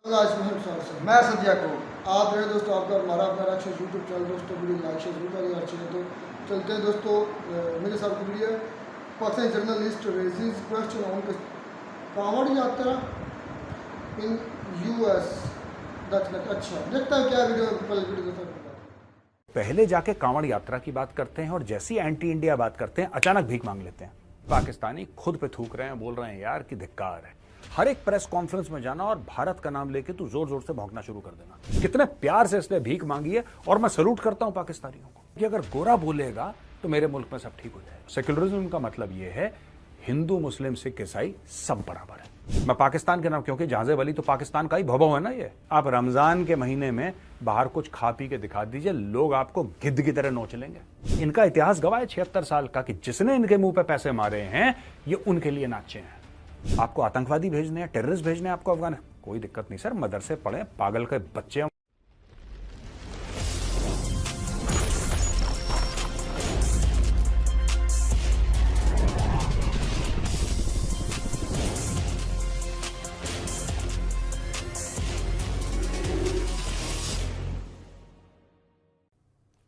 मैं सदिया को आप रहे दोस्तों आपका हमारा अपना राक्षस यूट्यूब चैनल दोस्तों वीडियो लाइक शेयर जरूर करिए अच्छी है तो चलते हैं दोस्तों मेरे साथ की video Pakistani journalist raises question on Kanwar Yatra in US अच्छा देखता है क्या वीडियो कल वीडियो पहले जाके कांवड़ यात्रा की बात करते हैं और जैसी एंटी इंडिया बात करते हैं अचानक भीख मांग लेते हैं। पाकिस्तानी खुद पे थूक रहे हैं, बोल रहे हैं यार कि धिक्कार है। हर एक प्रेस कॉन्फ्रेंस में जाना और भारत का नाम लेके तू जोर जोर से भौंकना शुरू कर देना। कितने प्यार से इसने भीख मांगी है और मैं सैल्यूट करता हूं पाकिस्तानियों को कि अगर गोरा बोलेगा तो मेरे मुल्क में सब ठीक हो जाएगा। सेक्युलरिज्म का मतलब यह है हिंदू मुस्लिम सिख ईसाई सब बराबर है। मैं पाकिस्तान के नाम क्योंकि जहाजे वाली तो पाकिस्तान का ही भौभव है ना। ये आप रमजान के महीने में बाहर कुछ खा पी के दिखा दीजिए, लोग आपको गिद्ध की तरह नोच लेंगे। इनका इतिहास गवाह है 76 साल का कि जिसने इनके मुंह पे पैसे मारे हैं ये उनके लिए नाचे हैं। आपको आतंकवादी भेजने हैं, टेररिस्ट भेजने हैं आपको अफगान, कोई दिक्कत नहीं सर, मदरसे पढ़े, पागल के बच्चे।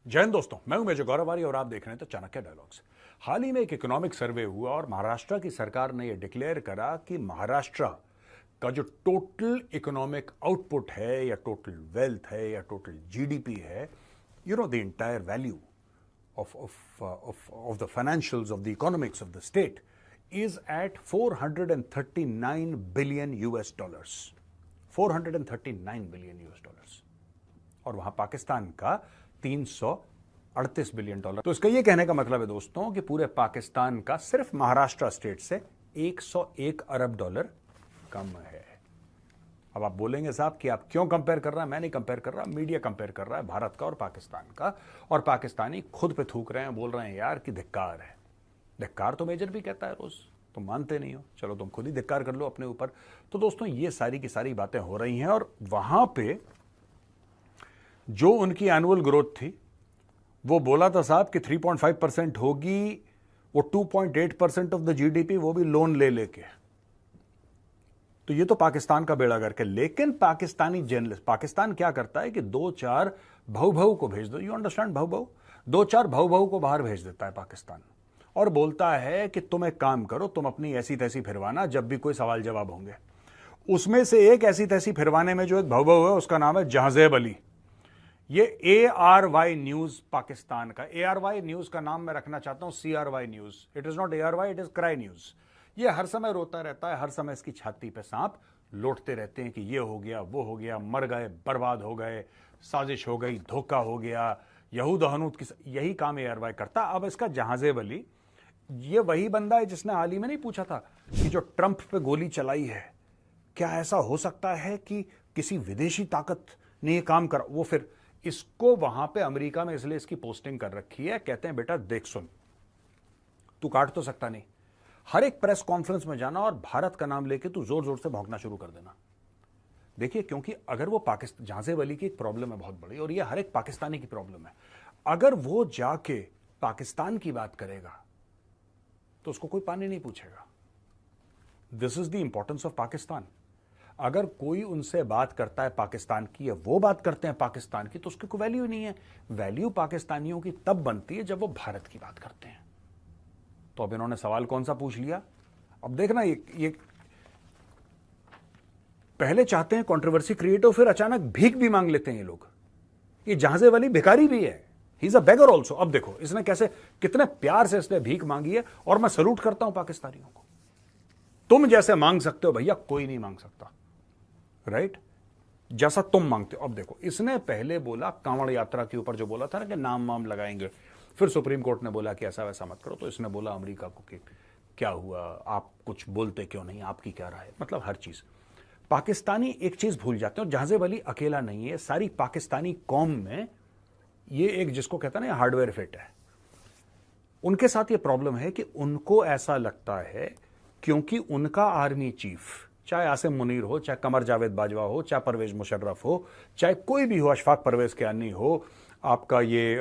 जय हिंद दोस्तों, मैं हूं मेजर गौरवारी और आप देख रहे हैं तो चाणक्य डायलॉग्स। हाल ही में एक इकोनॉमिक सर्वे हुआ और महाराष्ट्र की सरकार ने यह डिक्लेयर करा कि महाराष्ट्र का जो टोटल इकोनॉमिक आउटपुट है या टोटल वेल्थ है या टोटल जीडीपी है, you know the entire value of the financials of the economics of the state is at 439 billion US dollars. 439 billion US dollars और वहां पाकिस्तान का 338 बिलियन डॉलर। तो इसका यह कहने का मतलब है दोस्तों कि पूरे पाकिस्तान का सिर्फ महाराष्ट्र स्टेट से 101 अरब डॉलर कम है। अब आप बोलेंगे साहब कि आप क्यों कंपेयर कर रहा है? मैं नहीं कंपेयर कर रहा, मीडिया कंपेयर कर रहा है भारत का और पाकिस्तान का, और पाकिस्तानी खुद पे थूक रहे हैं, बोल रहे हैं यार कि धिक्कार है। धिक्कार तो मेजर भी कहता है रोज, तुम मानते नहीं हो, चलो तुम खुद ही धिक्कार कर लो अपने ऊपर। तो दोस्तों ये सारी की सारी बातें हो रही हैं और वहां पे जो उनकी एनुअल ग्रोथ थी वो बोला था साहब कि 3.5% होगी, वो 2.8% ऑफ द जीडीपी, वो भी लोन ले लेके। तो ये तो पाकिस्तान का बेड़ा गर्क है। लेकिन पाकिस्तानी जर्नलिस्ट, पाकिस्तान क्या करता है कि 2-4 भव को भेज दो, यू अंडरस्टैंड, भव 2-4 भव को बाहर भेज देता है पाकिस्तान और बोलता है कि तुम एक काम करो, तुम अपनी ऐसी तैसी फिरवाना जब भी कोई सवाल जवाब होंगे। उसमें से एक ऐसी तैसी फिरवाने में जो एक भव है उसका नाम है जहाजेब अली। ये ARY न्यूज पाकिस्तान का, ARY न्यूज का नाम मैं रखना चाहता हूं CRY news. It is not ARY, it is cry news. ये हर समय रोता रहता है, हर समय इसकी छाती पे सांप लौटते रहते हैं कि ये हो गया, वो हो गया, मर गए, बर्बाद हो गए, साजिश हो गई, धोखा हो गया, यहूद हनूद की, यही काम ARY करता। अब इसका जहाजेब अली ये वही बंदा है जिसने हाल ही में नहीं पूछा था कि जो ट्रंप पे गोली चलाई है, क्या ऐसा हो सकता है कि किसी विदेशी ताकत ने ये काम करा? वो फिर इसको वहां पे अमेरिका में इसलिए इसकी पोस्टिंग कर रखी है, कहते हैं बेटा देख सुन, तू काट तो सकता नहीं, हर एक प्रेस कॉन्फ्रेंस में जाना और भारत का नाम लेके तू जोर जोर से भौंकना शुरू कर देना। देखिए, क्योंकि अगर वो पाकिस्तान, जहाजेब अली की एक प्रॉब्लम है बहुत बड़ी और ये हर एक पाकिस्तानी की प्रॉब्लम है। अगर वो जाके पाकिस्तान की बात करेगा तो उसको कोई पानी नहीं पूछेगा। This is the importance of Pakistan. अगर कोई उनसे बात करता है पाकिस्तान की या वो बात करते हैं पाकिस्तान की तो उसकी कोई वैल्यू नहीं है। वैल्यू पाकिस्तानियों की तब बनती है जब वो भारत की बात करते हैं। तो अब इन्होंने सवाल कौन सा पूछ लिया? अब देखना, ये पहले चाहते हैं कंट्रोवर्सी क्रिएट हो, फिर अचानक भीख भी मांग लेते हैं ये लोग। ये जहाजे वाली भिखारी भी है, he is a beggar also. अब देखो इसने कैसे, कितने प्यार से इसने भीख मांगी है और मैं सैल्यूट करता हूं पाकिस्तानियों को। तुम जैसे मांग सकते हो भैया, कोई नहीं मांग सकता, राइट? जैसा तुम मांगते हो। अब देखो, इसने पहले बोला कांवड़ यात्रा के ऊपर जो बोला था ना कि नाम वाम लगाएंगे, फिर सुप्रीम कोर्ट ने बोला कि ऐसा वैसा मत करो, तो इसने बोला अमेरिका को कि क्या हुआ, आप कुछ बोलते क्यों नहीं, आपकी क्या राय है? मतलब हर चीज पाकिस्तानी एक चीज भूल जाते हैं, और जहाजेब अली अकेला नहीं है, सारी पाकिस्तानी कौम में ये एक, जिसको कहता है ना, हार्डवेयर फिट है। उनके साथ ये प्रॉब्लम है कि उनको ऐसा लगता है क्योंकि उनका आर्मी चीफ, चाहे आसिम मुनीर हो, चाहे कमर जावेद बाजवा हो, चाहे परवेज मुशर्रफ हो, चाहे कोई भी हो, अशफाक परवेज कियानी हो, आपका ये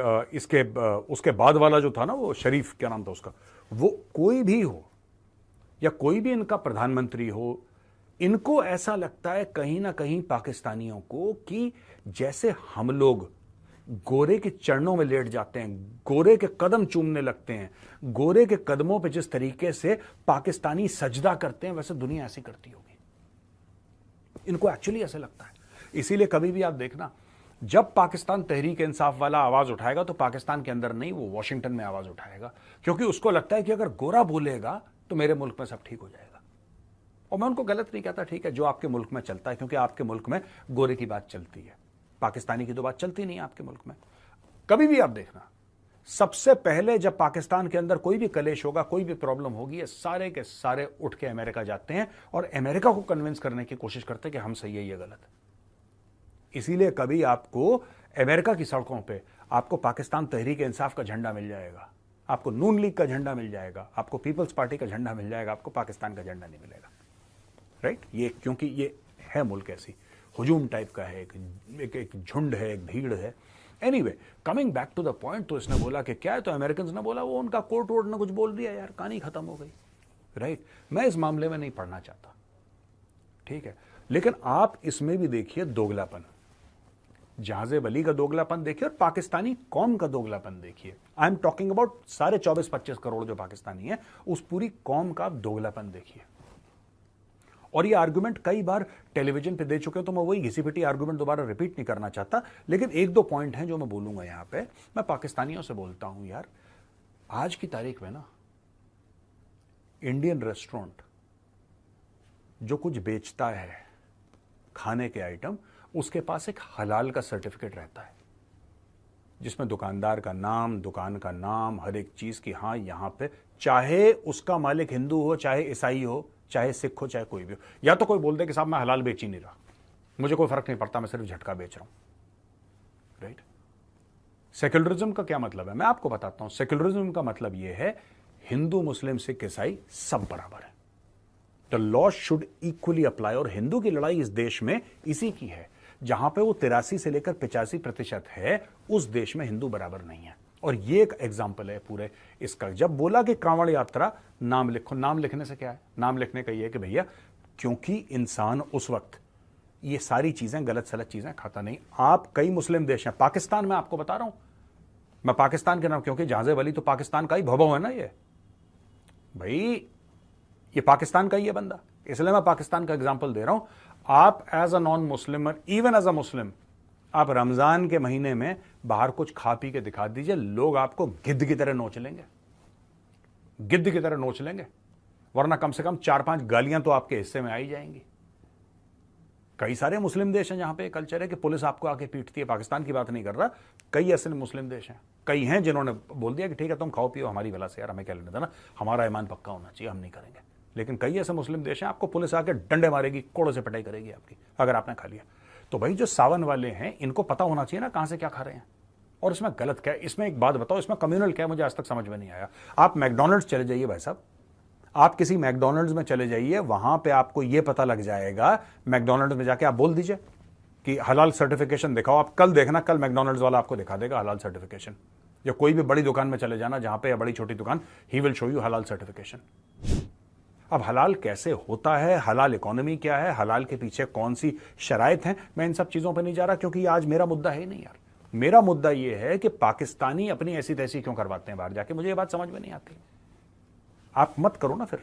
उसके बाद वाला जो था ना, वो शरीफ, क्या नाम था उसका, वो कोई भी हो, या कोई भी इनका प्रधानमंत्री हो, इनको ऐसा लगता है कहीं ना कहीं पाकिस्तानियों को कि जैसे हम लोग गोरे के चरणों में लेट जाते हैं, गोरे के कदम चूमने लगते हैं, गोरे के कदमों पे जिस तरीके से पाकिस्तानी सजदा करते हैं, वैसे दुनिया ऐसी करती होगी। इनको एक्चुअली ऐसे लगता है। इसीलिए कभी भी आप देखना, जब पाकिस्तान तहरीक इंसाफ वाला आवाज उठाएगा तो पाकिस्तान के अंदर नहीं, वो वॉशिंगटन में आवाज उठाएगा, क्योंकि उसको लगता है कि अगर गोरा बोलेगा तो मेरे मुल्क में सब ठीक हो जाएगा। और मैं उनको गलत नहीं कहता, ठीक है, जो आपके मुल्क में चलता है, क्योंकि आपके मुल्क में गोरे की बात चलती है, पाकिस्तानी की तो बात चलती नहीं है आपके मुल्क में। कभी भी आप देखना, सबसे पहले जब पाकिस्तान के अंदर कोई भी कलेश होगा, कोई भी प्रॉब्लम होगी, ये सारे के सारे उठ के अमेरिका जाते हैं और अमेरिका को कन्विंस करने की कोशिश करते हैं कि हम सही है, ये गलत है। इसीलिए कभी आपको अमेरिका की सड़कों पे आपको पाकिस्तान तहरीक इंसाफ का झंडा मिल जाएगा, आपको नून लीग का झंडा मिल जाएगा, आपको पीपल्स पार्टी का झंडा मिल जाएगा, आपको पाकिस्तान का झंडा नहीं मिलेगा। राइट? ये क्योंकि ये है मुल्क ऐसी हुजूम टाइप का है, एक झुंड है, एक भीड़ है। Anyway, coming back to the point, तो इसने बोला कि क्या है, तो अमेरिकन ने बोला वो उनका कोर्ट वोर्ट ने कुछ बोल दिया यार, कहानी खत्म हो गई। राइट? मैं इस मामले में नहीं पढ़ना चाहता, ठीक है, लेकिन आप इसमें भी देखिए दोगलापन, जहाज़ेब अली का दोगलापन देखिए और पाकिस्तानी कौम का दोगलापन देखिए। आई एम टॉकिंग अबाउट सारे 24-25 करोड़ जो पाकिस्तानी है, उस पूरी कौम का दोगलापन देखिए। और ये आर्गुमेंट कई बार टेलीविजन पे दे चुके हैं, तो मैं वही घिसी पिटी आर्गुमेंट दोबारा रिपीट नहीं करना चाहता, लेकिन एक दो पॉइंट हैं जो मैं बोलूंगा यहां पे। मैं पाकिस्तानियों से बोलता हूं, यार आज की तारीख में ना इंडियन रेस्टोरेंट जो कुछ बेचता है खाने के आइटम, उसके पास एक हलाल का सर्टिफिकेट रहता है, जिसमें दुकानदार का नाम, दुकान का नाम, हर एक चीज की, हाँ यहां पे चाहे उसका मालिक हिंदू हो, चाहे ईसाई हो, चाहे सिख हो, चाहे कोई भी हो। या तो कोई बोल दे कि साहब मैं हलाल बेच ही नहीं रहा, मुझे कोई फर्क नहीं पड़ता, मैं सिर्फ झटका बेच रहा हूं। राइट? सेक्युलरिज्म का क्या मतलब है, मैं आपको बताता हूं। सेक्युलरिज्म का मतलब यह है हिंदू, मुस्लिम, सिख, ईसाई सब बराबर है, the law should equally apply. और हिंदू की लड़ाई इस देश में इसी की है, जहां पे वो 83 से लेकर 85% है, उस देश में हिंदू बराबर नहीं है। और ये एक एग्जाम्पल है पूरे इसका। जब बोला कि कांवड़ यात्रा नाम लिखो, नाम लिखने से क्या है, नाम लिखने का ये है कि भैया क्योंकि इंसान उस वक्त ये सारी चीजें गलत सलत चीजें खाता नहीं। आप कई मुस्लिम देश हैं, पाकिस्तान में आपको बता रहा हूं मैं, पाकिस्तान के नाम, क्योंकि जहाज़ेब अली तो पाकिस्तान का ही भव है ना, ये भाई ये पाकिस्तान का ही है बंदा, इसलिए मैं पाकिस्तान का एग्जाम्पल दे रहा हूं। आप as a non Muslim, even as a Muslim, आप रमजान के महीने में बाहर कुछ खा पी के दिखा दीजिए, लोग आपको गिद्ध की तरह नोच लेंगे, गिद्ध की तरह नोच लेंगे, वरना कम से कम 4-5 गालियां तो आपके हिस्से में आई जाएंगी। कई सारे मुस्लिम देश हैं जहां पे कल्चर है कि पुलिस आपको आके पीटती है, पाकिस्तान की बात नहीं कर रहा, कई ऐसे मुस्लिम देश हैं, कई हैं जिन्होंने बोल दिया कि ठीक है तुम खाओ पियो हमारी वजह से, यार हमें क्या लेना था ना, हमारा ईमान पक्का होना चाहिए, हम नहीं करेंगे। लेकिन कई ऐसे मुस्लिम देश हैं आपको पुलिस आके डंडे मारेगी, कोड़ों से पिटाई करेगी आपकी अगर आपने खा लिया। तो भाई जो सावन वाले हैं इनको पता होना चाहिए ना कहां से क्या खा रहे हैं और इसमें गलत क्या है। इसमें एक बात बताओ, इसमें कम्युनल क्या है, मुझे आज तक समझ में नहीं आया। आप मैकडॉनल्ड्स चले जाइए भाई साहब, आप किसी मैकडॉनल्ड्स में चले जाइए, वहां पे आपको यह पता लग जाएगा, मैकडॉनल्ड्स में जाके आप बोल दीजिए कि हलाल सर्टिफिकेशन दिखाओ, आप कल देखना, कल मैकडॉनल्ड्स वाला आपको दिखा देगा हलाल सर्टिफिकेशन। या कोई भी बड़ी दुकान में चले जाना जहां पे, या बड़ी छोटी दुकान, ही विल शो यू हलाल सर्टिफिकेशन। अब हलाल कैसे होता है, हलाल इकोनॉमी क्या है, हलाल के पीछे कौन सी शराइत हैं, मैं इन सब चीजों पर नहीं जा रहा, क्योंकि आज मेरा मुद्दा है नहीं यार। मेरा मुद्दा यह है कि पाकिस्तानी अपनी ऐसी तैसी क्यों करवाते हैं बाहर जाके, मुझे ये बात समझ में नहीं आती। आप मत करो ना फिर।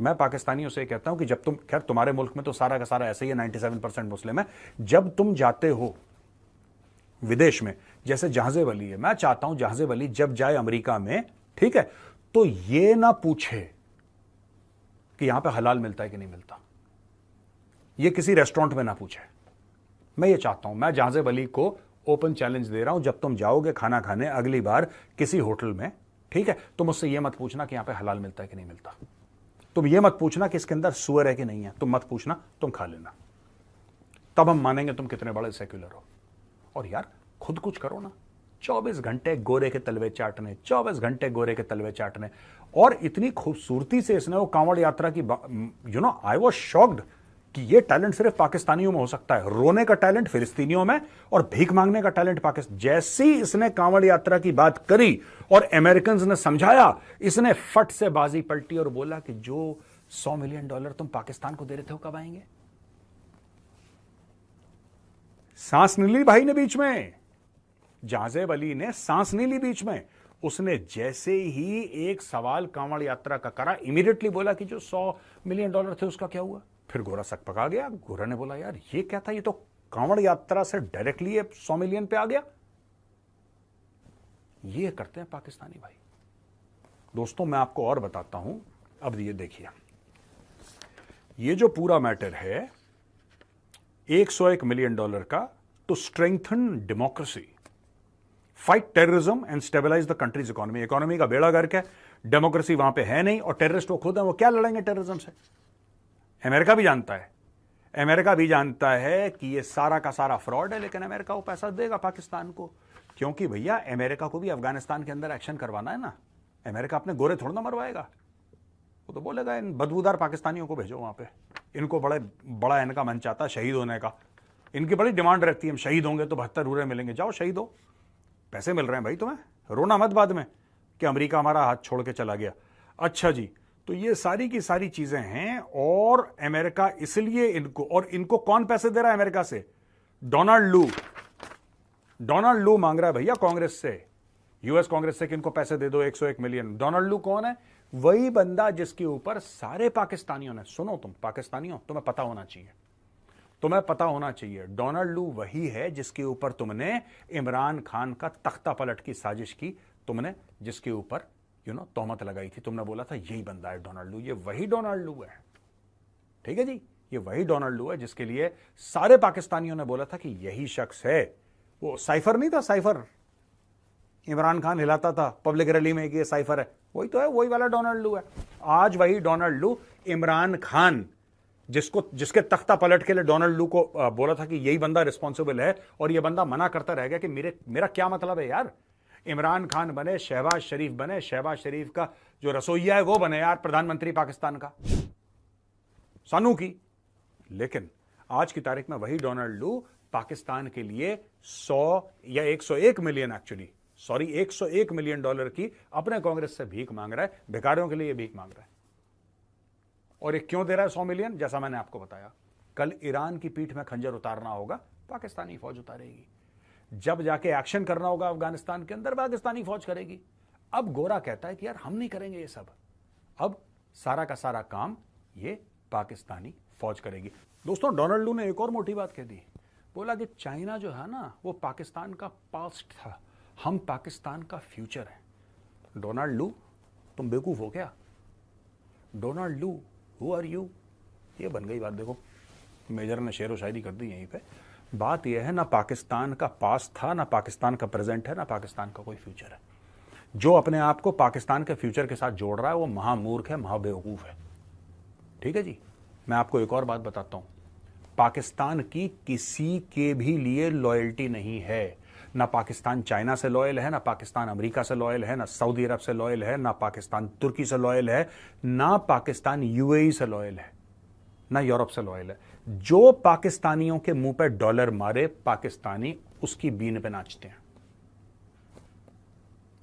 मैं पाकिस्तानियों से कहता हूं कि जब तुम, खैर तुम्हारे मुल्क में तो सारा का सारा ऐसे ही है, 97% मुस्लिम है, जब तुम जाते हो विदेश में, जैसे जहाज़ेब अली है, मैं चाहता हूं जहाज़ेब अली जब जाए अमेरिका में, ठीक है, तो ये ना पूछे कि यहां पे हलाल मिलता है कि नहीं मिलता, ये किसी रेस्टोरेंट में ना पूछे। मैं ये चाहता हूं, मैं जहाज़ेब अली को ओपन चैलेंज दे रहा हूं, जब तुम जाओगे खाना खाने अगली बार किसी होटल में, ठीक है, तो मुझसे ये मत पूछना कि यहां पे हलाल मिलता है कि नहीं मिलता। तुम ये मत पूछना कि इसके अंदर सुअर है कि नहीं है, तुम मत पूछना, तुम खा लेना, तब हम मानेंगे तुम कितने बड़े सेक्युलर हो। और यार खुद कुछ करो ना, 24 घंटे गोरे के तलवे चाटने, 24 घंटे गोरे के तलवे चाटने। और इतनी खूबसूरती से इसने वो कांवड़ यात्रा की, आई वॉज शॉक्ड कि ये टैलेंट सिर्फ पाकिस्तानियों में हो सकता है, रोने का टैलेंट फिलिस्तीनियों में और भीख मांगने का टैलेंट पाकिस्तान। जैसी इसने कांवड़ यात्रा की बात करी और अमेरिकन ने समझाया, इसने फट से बाजी पलटी और बोला कि जो $100 मिलियन तुम पाकिस्तान को दे रहे थे, वो कब आएंगे? सांस नहीं ली भाई ने बीच में, जाजेब अली ने सांस नहीं ली बीच में। उसने जैसे ही एक सवाल कांवड़ यात्रा का करा, इमीडिएटली बोला कि जो $100 मिलियन थे उसका क्या हुआ? फिर गोरा सक पका गया। गोरा ने बोला यार ये क्या था, ये तो कांवड़ यात्रा से डायरेक्टली 100 मिलियन पे आ गया। ये करते हैं पाकिस्तानी भाई। दोस्तों मैं आपको और बताता हूं, अब ये देखिए, ये जो पूरा मैटर है $101 मिलियन का, to strengthen democracy, fight terrorism and stabilize the country's economy. Economy का बेड़ा गर्क है, डेमोक्रेसी वहां पे है नहीं, और टेररिस्ट वो खुद है, वो क्या लड़ेंगे टेररिज्म से? अमेरिका भी जानता है, अमेरिका भी जानता है कि ये सारा का सारा फ्रॉड है, लेकिन अमेरिका वो पैसा देगा पाकिस्तान को, क्योंकि भैया अमेरिका को भी अफगानिस्तान के अंदर एक्शन करवाना है ना। अमेरिका अपने गोरे थोड़ा ना मरवाएगा, वो तो बोलेगा इन बदबूदार पाकिस्तानियों को भेजो वहां पे, इनको बड़ा इनका मन चाहता है शहीद होने का, इनकी बड़ी डिमांड रहती है, हम शहीद होंगे तो 72 रूरे मिलेंगे। जाओ शहीद हो, पैसे मिल रहे हैं भाई तुम्हें, रोना मत बाद में कि अमेरिका हमारा हाथ छोड़ के चला गया। अच्छा जी, तो ये सारी की सारी चीजें हैं, और अमेरिका इसलिए इनको कौन पैसे दे रहा है अमेरिका से? डोनाल्ड लू मांग रहा है भैया कांग्रेस से, यूएस कांग्रेस से कि इनको पैसे दे दो 101 मिलियन। डोनाल्ड लू कौन है? वही बंदा जिसके ऊपर सारे पाकिस्तानियों ने, सुनो तुम पाकिस्तानियों, तुम्हें पता होना चाहिए, तुम्हें पता होना चाहिए, डोनाल्ड लू वही है जिसके ऊपर तुमने इमरान खान का तख्ता पलट की साजिश की, तुमने जिसके ऊपर तोहमत लगाई थी, तुमने बोला था यही बंदा है डोनाल्ड लू। ये वही डोनाल्ड लू है, ठीक है जी, ये वही डोनाल्ड लू है जिसके लिए सारे पाकिस्तानियों ने बोला था कि यही शख्स है। वो साइफर नहीं था, साइफर इमरान खान हिलाता था पब्लिक रैली में कि ये साइफर है, वही तो है, वही वाला डोनाल्ड लू है। आज वही डोनाल्ड लू इमरान खान, जिसके तख्ता पलट के लिए डोनाल्ड लू को बोला था कि यही बंदा रिस्पॉन्सिबल है, और ये बंदा मना करता रह गया कि मेरा क्या मतलब है यार, इमरान खान बने, शहबाज शरीफ बने, शहबाज शरीफ का जो रसोइया है वो बने यार प्रधानमंत्री पाकिस्तान का, सानू की। लेकिन आज की तारीख में वही डोनाल्ड लू पाकिस्तान के लिए 100 या 101 मिलियन, एक्चुअली सॉरी, $101 मिलियन की अपने कांग्रेस से भीख मांग रहा है, भिखारियों के लिए भीख मांग रहा है। और ये क्यों दे रहा है 100 मिलियन? जैसा मैंने आपको बताया, कल ईरान की पीठ में खंजर उतारना होगा, पाकिस्तानी फौज उतारेगी। जब जाके एक्शन करना होगा अफगानिस्तान के अंदर, पाकिस्तानी फौज करेगी। अब गोरा कहता है कि यार हम नहीं करेंगे ये सब, अब सारा का सारा काम ये पाकिस्तानी फौज करेगी। दोस्तों डोनाल्ड लू ने एक और मोटी बात कह दी, बोला कि चाइना जो है ना वो पाकिस्तान का पास्ट था, हम पाकिस्तान का फ्यूचर है। डोनाल्ड लू तुम बेवकूफ हो क्या? डोनाल्ड लू हु आर यू? ये बन गई बात। देखो मेजर ने शेर व शायरी कर दी यहीं पे। बात यह है ना पाकिस्तान का पास्ट था, ना पाकिस्तान का प्रेजेंट है, ना पाकिस्तान का कोई फ्यूचर है। जो अपने आप को पाकिस्तान के फ्यूचर के साथ जोड़ रहा है वो महामूर्ख है, महाबेवकूफ है, ठीक है जी। मैं आपको एक और बात बताता हूं, पाकिस्तान की किसी के भी लिए लॉयल्टी नहीं है। ना पाकिस्तान चाइना से लॉयल है, ना पाकिस्तान अमेरिका से लॉयल है, ना सऊदी अरब से लॉयल है, ना पाकिस्तान तुर्की से लॉयल है, ना पाकिस्तान यूएई से लॉयल है, ना यूरोप से लॉयल है। जो पाकिस्तानियों के मुंह पे डॉलर मारे, पाकिस्तानी उसकी बीन पे नाचते हैं।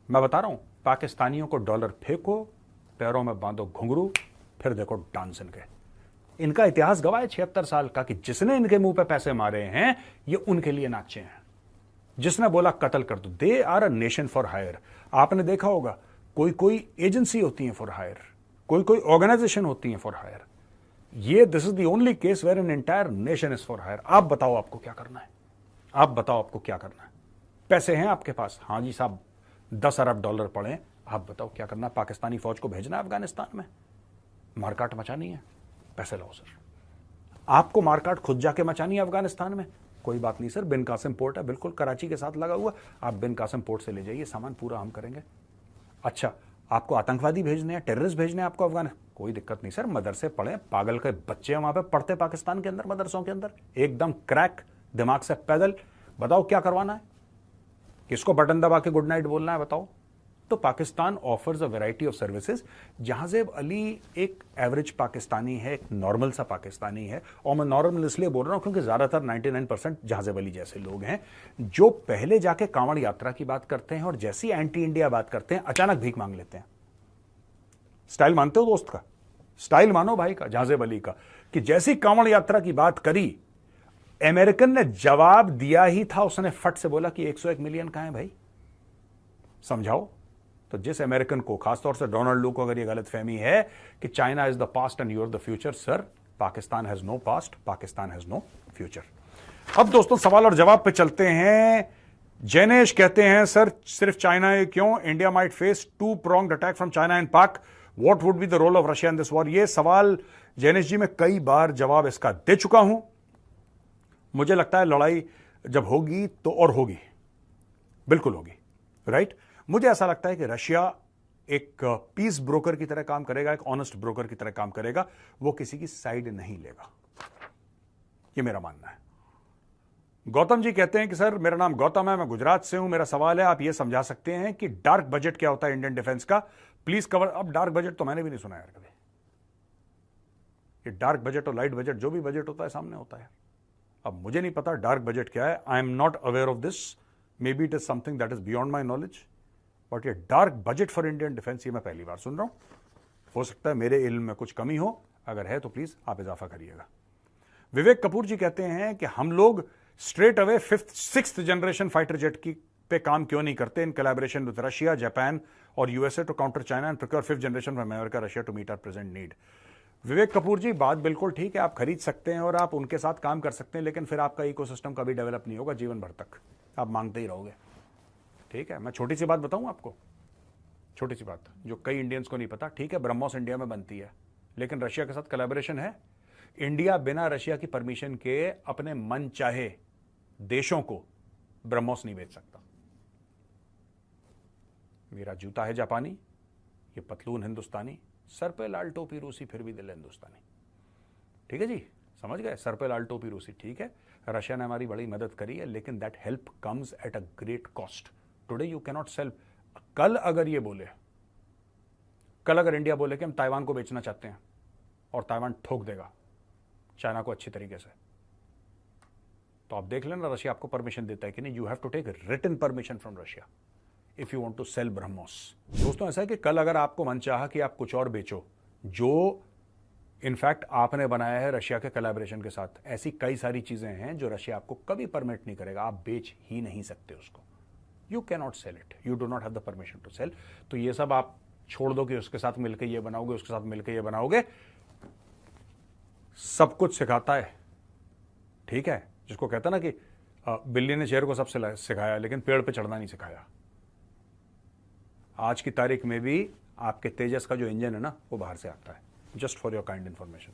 मैं बता रहा हूं, पाकिस्तानियों को डॉलर फेंको, पैरों में बांधो घुंघरू, फिर देखो डांस इनके। इनका इतिहास गवाह है 76 साल का कि जिसने इनके मुंह पे पैसे मारे हैं ये उनके लिए नाचे हैं। जिसने बोला कत्ल कर दो, they are a nation for hire. आपने देखा होगा कोई कोई एजेंसी होती है फॉर हायर, कोई कोई ऑर्गेनाइजेशन होती है फॉर हायर। ये this is the only case where an entire nation is for hire. आप बताओ आपको क्या करना है, आप बताओ आपको क्या करना है। पैसे हैं आपके पास, हाँ जी साहब, 10 अरब डॉलर पड़े, आप बताओ क्या करना है। पाकिस्तानी फौज को भेजना है अफगानिस्तान में, मारकाट मचानी है, पैसे लाओ सर। आपको मारकाट खुद जाके मचानी है अफगानिस्तान में, कोई बात नहीं सर, बिन कासिम पोर्ट है बिल्कुल कराची के साथ लगा हुआ, आप बिन कासिम पोर्ट से ले जाइए सामान, पूरा हम करेंगे। अच्छा आपको आतंकवादी भेजने हैं, टेररिस्ट भेजने हैं आपको अफगानिस्तान, कोई दिक्कत नहीं सर, मदरसे पढ़े, पागल के बच्चे वहां पे पढ़ते पाकिस्तान के अंदर मदरसों के अंदर, एकदम क्रैक दिमाग से पैदल। बताओ क्या करवाना है, किसको बटन दबा के गुड नाइट बोलना है, बताओ। तो Pakistan offers a variety of services. Jahanzeb Ali एक एवरेज पाकिस्तानी है, एक नॉर्मल सा पाकिस्तानी है, और मैं नॉर्मल इसलिए बोल रहा हूं क्योंकि ज्यादातर 99% जहाजेब अली जैसे लोग हैं जो पहले जाके कांवड़ यात्रा की बात करते हैं और जैसी एंटी इंडिया बात करते हैं अचानक भीख मांग लेते हैं। स्टाइल मानते हो दोस्त का? स्टाइल मानो भाई का, जाजेब अली का, कि जैसी कांवड़ यात्रा की बात करी, अमेरिकन ने जवाब दिया ही था, उसने फट से बोला कि 101 मिलियन कहां है भाई, समझाओ। तो जिस अमेरिकन को, खासतौर से डोनाल्ड लू को अगर यह गलत फहमी है कि China is the past and you are the future, sir Pakistan has no past, Pakistan has no future. अब दोस्तों सवाल और जवाब पे चलते हैं। जैनेश कहते हैं सर सिर्फ चाइना है क्यों, India might face two pronged attack from China and Pak, what would be the role of Russia in this war. ये सवाल जैनेश जी मैं कई बार जवाब इसका दे चुका हूं। मुझे लगता है लड़ाई जब होगी तो और होगी, बिल्कुल होगी, राइट। मुझे ऐसा लगता है कि रशिया एक पीस ब्रोकर की तरह काम करेगा, एक ऑनेस्ट ब्रोकर की तरह काम करेगा, वो किसी की साइड नहीं लेगा, ये मेरा मानना है। गौतम जी कहते हैं कि सर मेरा नाम गौतम है, मैं गुजरात से हूं, मेरा सवाल है आप ये समझा सकते हैं कि डार्क बजट क्या होता है इंडियन डिफेंस का, प्लीज कवर। अब डार्क बजट तो मैंने भी नहीं सुना यार कभी, ये डार्क बजट और लाइट बजट जो भी बजट होता है सामने होता है। अब मुझे नहीं पता डार्क बजट क्या है, I am not aware of this, maybe it is something that is beyond my knowledge, but ये dark budget for Indian defence ये मैं पहली बार सुन रहा हूं। हो सकता है मेरे इल्म में कुछ कमी हो, अगर है तो प्लीज आप इजाफा करिएगा। विवेक कपूर जी कहते हैं कि हम लोग straight away 5th 6th generation fighter jet की पे काम क्यों नहीं करते in collaboration with Russia, Japan और USA to counter China and procure 5th generation from America, Russia to meet our present need. Vivek Kapoor ji बात बिल्कुल ठीक है, आप खरीद सकते हैं और आप उनके साथ काम कर सकते हैं, लेकिन फिर आपका इकोसिस्टम कभी डेवलप नहीं होगा, जीवन भर तक आप मांगते ही रहोगे। ठीक है, मैं छोटी सी बात बताऊं आपको, छोटी सी बात जो कई इंडियंस को नहीं पता। ठीक है, ब्रह्मोस इंडिया में बनती है, लेकिन रशिया के साथ कोलैबोरेशन है। इंडिया बिना रशिया की परमिशन के अपने मन चाहे देशों को ब्रह्मोस नहीं बेच सकता। मेरा जूता है जापानी, ये पतलून हिंदुस्तानी, सर पे लाल टोपी रूसी, फिर भी दिल हिंदुस्तानी। ठीक है जी, समझ गए, सर पे लाल टोपी रूसी। ठीक है, रशिया ने हमारी बड़ी मदद करी है, लेकिन that help comes at a great cost. Today you can not sell. कल अगर ये बोले, कल अगर इंडिया बोले कि हम ताइवान को बेचना चाहते हैं और ताइवान ठोक देगा चाइना को अच्छी तरीके से, तो आप देख लेना रशिया आपको परमिशन देता है कि नहीं। You have to take written permission from Russia if you want to sell BrahMos. दोस्तों ऐसा है कि कल अगर आपको मन चाहा कि आप कुछ और बेचो जो इनफैक्ट आपने बनाया है रशिया के कोलैबोरेशन के साथ, ऐसी कई सारी चीजें हैं जो रशिया आपको कभी परमिट नहीं करेगा, आप बेच ही नहीं सकते उसको। You can not sell it, you do not have the permission to sell. तो ये सब आप छोड़ दो कि उसके साथ मिलकर ये बनाओगे, उसके साथ मिलकर ये बनाओगे, सब कुछ सिखाता है। ठीक है, जिसको कहता ना कि बिल्ली ने शेर को सब सिखाया लेकिन पेड़ पे चढ़ना नहीं सिखाया। आज की तारीख में भी आपके तेजस का जो इंजन है ना वो बाहर से आता है, just for your kind information.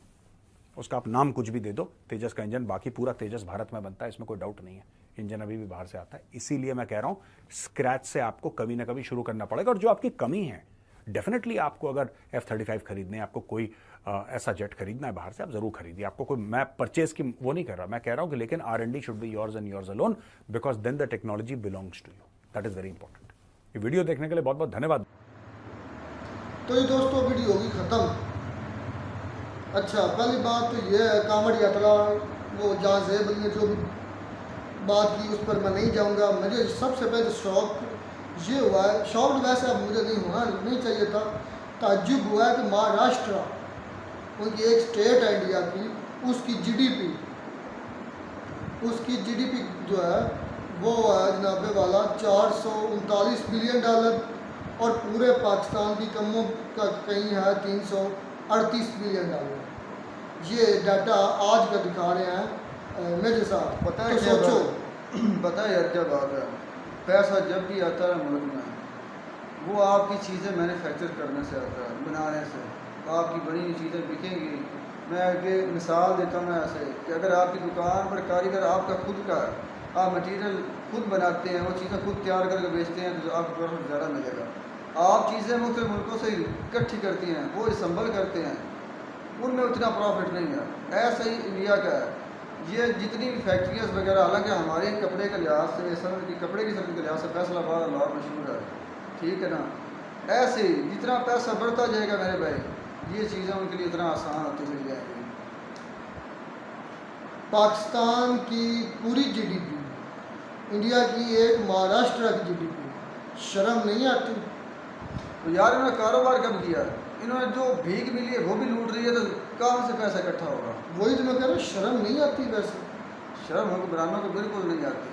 उसका आप नाम कुछ भी दे दो, तेजस का इंजन, बाकी पूरा तेजस भारत में बनता है, इसमें कोई डाउट नहीं है। इंजन अभी भी बाहर से आता है, इसीलिए मैं कह रहा हूं स्क्रैच से आपको कभी ना कभी शुरू करना पड़ेगा। और जो आपकी कमी है, डेफिनेटली आपको अगर F-35 खरीदने, आपको कोई ऐसा जेट खरीदना है बाहर से, आप जरूर खरीदिए। आपको कोई, मैं परचेज की वो नहीं कर रहा, मैं कह रहा हूं कि लेकिन R&D should be yours and yours alone, because then the technology belongs to you. That is very important. ये वीडियो देखने के लिए बहुत बहुत धन्यवाद। तो ये दोस्तों वीडियो होगी ख़त्म। अच्छा, पहली बात तो ये है कांवड़ यात्रा, वो जाजेब ने जो भी बात की उस पर मैं नहीं जाऊंगा। मुझे सबसे पहले शौक ये हुआ है, शौक वैसे अब मुझे नहीं चाहिए था, ताज्जुब हुआ है कि महाराष्ट्र, उनकी एक स्टेट है इंडिया की, उसकी जीडीपी जो है वो है जनाबे वाला $439 बिलियन और पूरे पाकिस्तान की कमों का कहीं है $338 बिलियन। ये डाटा आज का दिखा रहे हैं मेरे साथ। पता है तो क्या सोचो, पता है यार क्या बात है, पैसा जब भी आता है मुल्क में, वो आपकी चीज़ें मैन्युफैक्चर करने से आता है, बनाने से। आपकी बनी हुई चीज़ें बिकेंगी। मैं आगे मिसाल देता हूँ ऐसे कि अगर आपकी दुकान पर कारीगर आपका खुद का, आप मटेरियल खुद बनाते हैं, वो चीज़ें खुद तैयार करके बेचते हैं, तो आपको प्रॉफिट ज़्यादा मिलेगा। आप चीज़ें मुख्तलिफ मुल्कों से इकट्ठी करती हैं, वो असम्बल करते हैं, उनमें उतना प्रॉफिट नहीं है। ऐसा ही इंडिया का है। ये जितनी भी फैक्ट्रियाँ वगैरह, हालांकि हमारे कपड़े के लिहाज से, समझ की कपड़े की सर्दी के लिहाज से फैसलाबाद लाहौर मशहूर है, ठीक है ना। ऐसे ही जितना पैसा बढ़ता जाएगा मेरे भाई, ये चीज़ें उनके लिए इतना आसान होती चली जाएंगी। पाकिस्तान की पूरी जीडीपी, इंडिया की एक महाराष्ट्र की जीडीपी, शर्म नहीं आती? तो यार इन्होंने कारोबार कब किया? इन्होंने जो भीख मिली है वो भी लूट रही है, तो कहाँ से पैसा इकट्ठा होगा? वही तो मैं कह रहा हूँ, शर्म नहीं आती वैसे? शर्म हुक्मरानों को बिल्कुल नहीं आती।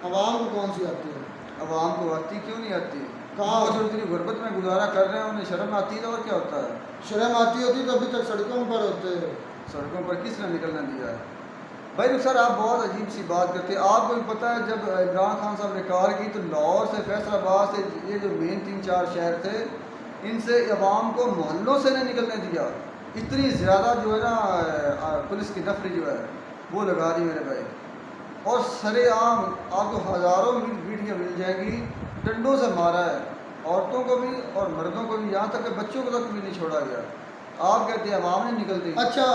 आवाम को कौन सी आती है? अवाम को आती क्यों नहीं आती? कहाँ? वो जो इतनी गुर्बत में गुजारा कर रहे हैं उन्हें शर्म आती है, तो और क्या होता है? शर्म आती होती तो अभी तक सड़कों पर होते। सड़कों पर किसने निकलना दिया है? भाई सर आप बहुत अजीब सी बात करते हैं। आपको भी पता है जब इमरान खान साहब ने कार की तो लाहौर से, फैसलाबाद से, ये जो मेन 3-4 शहर थे, इनसे अवाम को मोहल्लों से नहीं निकलने दिया। इतनी ज़्यादा जो है ना पुलिस की नफरी जो है वो लगा दी मेरे भाई। और सरेआम आपको हज़ारों वीडियो मिल जाएगी, डंडों से मारा है औरतों को भी और मर्दों को भी, यहाँ तक कि बच्चों को तक भी नहीं छोड़ा गया। आप कहते हैं अवाम नहीं निकलती। अच्छा,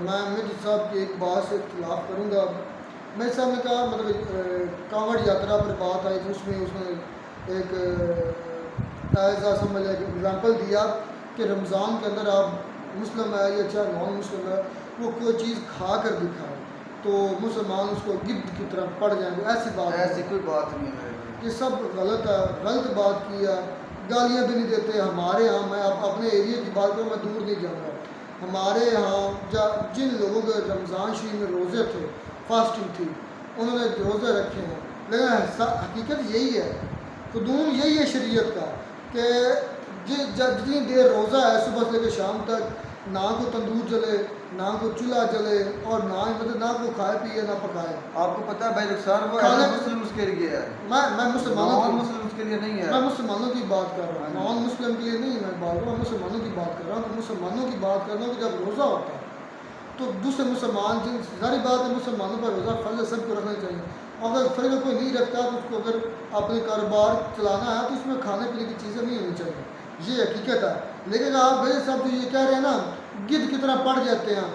मैं मिर्ज साहब की एक बात से इख्तिलाफ़ करूँगा। मिर्ज साहब ने कहा मतलब कांवड़ यात्रा पर बात आई तो उसमें उसने एक ऐसा समझ एक एग्ज़ाम्पल दिया कि रमज़ान के अंदर आप मुस्लिम है या चाहे नॉन मुस्लिम है, वो कोई चीज़ खा कर दिखाए तो मुसलमान उसको गिद्ध की तरह पड़ जाएंगे। ऐसी बात ऐसी कोई बात नहीं है। ये सब गलत है, गलत बात की है। गालियाँ भी नहीं देते हमारे यहाँ। मैं अपने एरिया की बात करूँ, मैं दूर नहीं जाऊँगा। हमारे यहाँ जिन लोगों के रमज़ान शरीफ में रोज़े थे, फास्टिंग थी, उन्होंने रोज़े रखे हैं, लेकिन हकीकत यही है, कानून यही है शरीयत का कि जितनी देर रोज़ा है सुबह से लेकर शाम तक, ना को तंदूर जले, ना को चूल्हा जले और ना को खाए पिए ना पकाए। आपको पता है भाई सर वो मुस्लिम के लिए है। मैं मुसलमानों के लिए नहीं है। मैं मुसलमानों की बात कर रहा हूँ, नॉन मुस्लिम के लिए नहीं मैं बात कर रहा हूँ, मुसलमानों की बात कर रहा हूँ। तो मुसलमानों की बात कर रहा हूँ कि जब रोज़ा होता है तो दूसरे मुसलमान जिन सारी बात है, मुसलमानों पर रोज़ा फ़र्ज़ सबको रखना चाहिए। अगर फ़र्ज़ कोई नहीं रखता तो उसको अगर अपने कारोबार चलाना है तो उसमें खाने पीने की चीज़ें नहीं होनी चाहिए, ये हकीकत है। लेकिन आप भाई साहब जो ये कह रहे हैं ना, गिद्ध की तरह पड़ जाते हैं,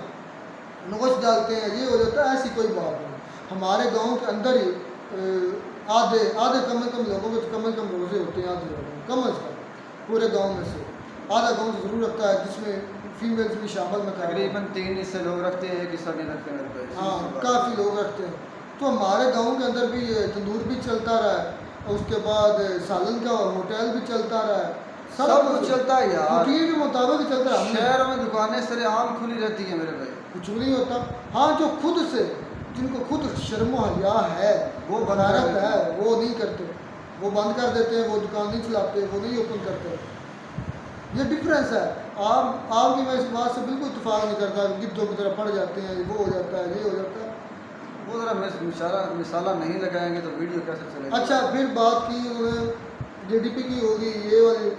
नोच डालते हैं, ये हो जाता है, ऐसी कोई बात नहीं। हमारे गांव के अंदर ही आधे कम से कम लोगों के कम से कम रोज़े होते हैं, आधे लोगों कम से कम पूरे गांव में से आधा गांव ज़रूर रखता है, जिसमें फीमेल्स भी शामिल में तकरीबन 3 हिस्से लोग रखते हैं, एक हिस्सा नहीं रखते मेरे पे। हाँ, काफ़ी लोग रखते हैं। तो हमारे गांव के अंदर भी ये तंदूर भी चलता रहा है, और उसके बाद सालन का होटल भी चलता रहा है, सब कुछ चलता है यार, रूटीन के मुताबिक चलता है। शहरों में दुकानें सरेआम खुली रहती हैं मेरे भाई, कुछ नहीं होता। हाँ, जो खुद से जिनको खुद शर्म हया है, वो बनारत है, वो नहीं करते, वो बंद कर देते हैं, वो दुकान नहीं चलाते, वो नहीं ओपन करते। ये डिफरेंस है। आपकी मैं इस बात से बिल्कुल इत्तेफाक नहीं करता, गिद्धों की तरह पड़ जाते हैं, वो हो जाता है, ये हो जाता है। वो ज़रा मिसाला नहीं लगाएंगे तो वीडियो कैसे चलेगा। अच्छा, फिर बात की उन्होंने JDP की होगी, ये वाली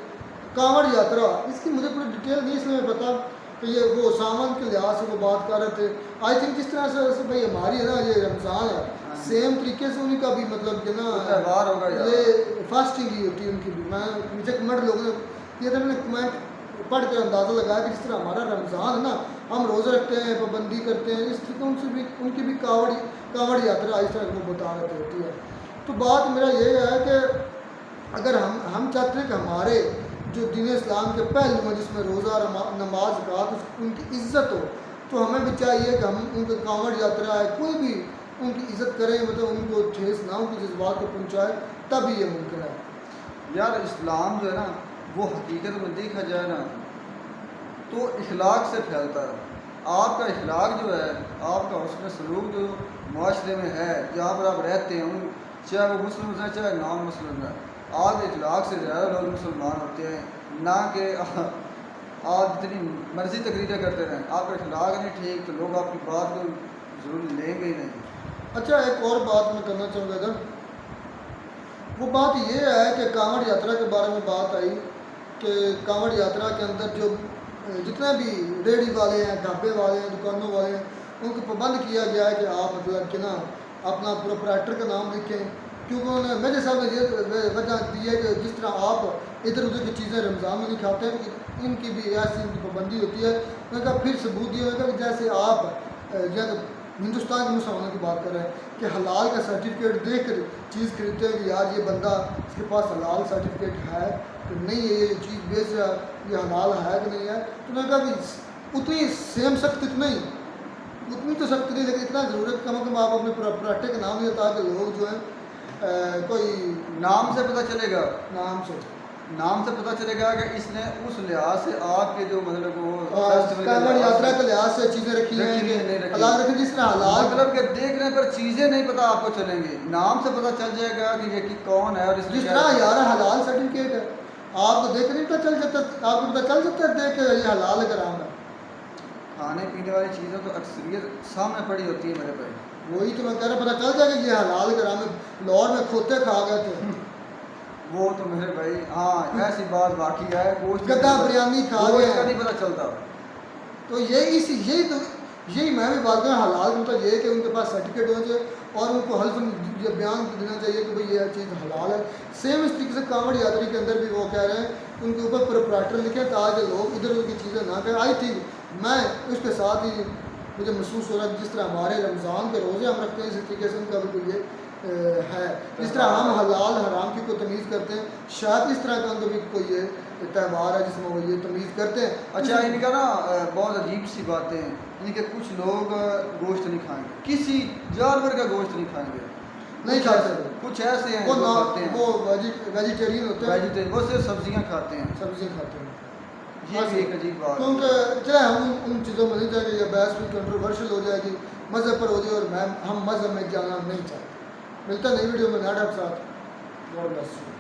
कांवड़ यात्रा, इसकी मुझे पूरी डिटेल नहीं इसमें पता कि ये वो सामान के लिहाज से वो बात कर रहे थे। आई थिंक जिस तरह से भाई हमारी है ना ये रमज़ान है, सेम तरीके से उनका भी मतलब कि ना त्यौहार होगा यार, ये फास्टिंग ही होती है उनकी भी। मैं मुझे कमेंट लोगों ने किया था, मैंने कमेंट पढ़ कर अंदाज़ा लगाया कि जिस तरह हमारा रमज़ान है ना, हम रोज़े रखते हैं, पाबंदी करते हैं, इस तरीके उनसे भी उनकी भी कांवड़ यात्रा इस तरह वो बता रहे होती है। तो बात मेरा ये है कि अगर हम चाहते हैं कि हमारे जो दीन इस्लाम के पहलू हैं जिसमें रोज़ा, नमाज, ज़कात, उनकी इज़्ज़त हो, तो हमें भी चाहिए कि हम उनके कांवड़ यात्रा है कोई भी उनकी इज़्ज़त करें, मतलब उनको ठेस ना उनकी जज्बात को पहुँचाए, तभी ये मुमकिन है। यार इस्लाम जो है ना वो हकीकत में देखा जाए ना तो इखलाक से फैलता है। आपका इखलाक जो है, आपका हुस्न सलूक जो माशरे में है, जहाँ पर आप रहते हैं, चाहे वो मुस्लिम है चाहे नॉन मुस्लिम है, आप इखलाक से ज़्यादा लोग मुसलमान होते हैं, ना कि आप जितनी मर्ज़ी तकरीरें करते रहें। आपका इखलाक नहीं ठीक तो लोग आपकी बात को ज़रूर लेंगे ही नहीं। अच्छा, एक और बात मैं करना चाहूँगा इधर, वो बात ये है कि कांवड़ यात्रा के बारे में बात आई कि कांवड़ यात्रा के अंदर जो जितने भी रेहड़ी वाले हैं, ढाबे वाले हैं, दुकानों वाले हैं, उनको पाबंद किया गया है कि आप मतलब कि ना अपना प्रोप्राइटर का नाम लिखें, क्योंकि उन्होंने मेरे साहब ने ये वजह दी है कि जिस तरह आप इधर उधर की चीज़ें रमज़ान में नहीं खाते हैं, इनकी भी ऐसी इनकी पाबंदी होती है। उन्होंने कहा फिर सबूत दिया, उन्होंने कहा कि जैसे आप जैसे हिंदुस्तान के मुसलमानों की बात कर रहे हैं कि हलाल का सर्टिफिकेट देख कर चीज़ खरीदते हैं कि यार ये बंदा इसके पास हलाल सर्टिफिकेट है कि नहीं है, ये चीज़ बेच रहा है, ये हलाल है कि नहीं है। तो मैंने कहा कि उतनी सेम सख्त नहीं, उतनी तो सख्त नहीं, लेकिन इतना ज़रूरत कम से कम आप अपने प्रोप्राइटर का नाम लिया ताकि लोग जो है कोई नाम से पता चलेगा, नाम से नाम से पता चलेगा कि इसने उस लिहाज से आपके जो मतलब वो festival के कांवड़ लिहाज यात्रा से के लिहाज से चीज़ें रखी हैं रखी है, नहीं रखी। हलाल रखी, जिस तरह हलाल मतलब कि देखने पर चीजें नहीं पता आपको चलेंगी, नाम से पता चल जाएगा कि ये कि कौन है और इसने जिस क्या तरह किया। यार हलाल सर्टिफिकेट है, आपको देख नहीं पता चल जाता, आपको पता चल जाता है देख के ये हलाल है हराम है। खाने पीने वाली चीज़ें तो अक्सरियत सामने पड़ी होती है मेरे भाई। वही तो मैं कह रहा, पता चल जाएगा ये हलाल है हराम है। लाहौर में खोते खा गए थे, वो तो मेरे भाई हाँ ऐसी बात बाकी है, गोश्त गद्दा बिरयानी खा गोश्त गए। का नहीं पता चलता। तो यही मैं भी बात करूँ, हलाल का मतलब ये है कि उनके पास सर्टिफिकेट होना चाहिए और उनको हल्फ ये बयान देना चाहिए कि भाई ये चीज़ हलाल है। सेम इस तरीके से कांवड़ यात्री के अंदर भी वो कह रहे हैं उनके ऊपर प्रोप्राइटर लिखे ताकि लोग इधर उधर की चीज़ें ना करें। आई थिंक मैं उसके साथ ही मुझे महसूस हो रहा है जिस तरह हमारे रमज़ान के रोज़े हम रखते हैं इस तरीके से उनका भी कोई ये है, जिस तरह हम हलाल हराम की कोई तमीज़ करते हैं, शायद इस तरह का उनका भी कोई ये त्यौहार है जिसमें वो ये तमीज़ करते हैं। अच्छा इनका ना बहुत अजीब सी बातें हैं, इनके कुछ लोग गोश्त नहीं खाएंगे, किसी जानवर का गोश्त नहीं खाएंगे, नहीं खाते, कुछ ऐसे हैं वो जो ना खाते हैं, वो वेजिटेरियन होते हैं, वेजिटेरियन, वो सिर्फ सब्जियां खाते हैं। सब्जी खाते हैं। ये भी एक अजीब बात है। क्योंकि चाहे हम उन चीज़ों में नहीं जाएंगे, ये बहस भी कंट्रोवर्शियल हो जाएगी, मज़हब पर हो जाए और हम मज़हब में जाना नहीं चाहते। मिलता है नई वीडियो में नए साथ। God bless you.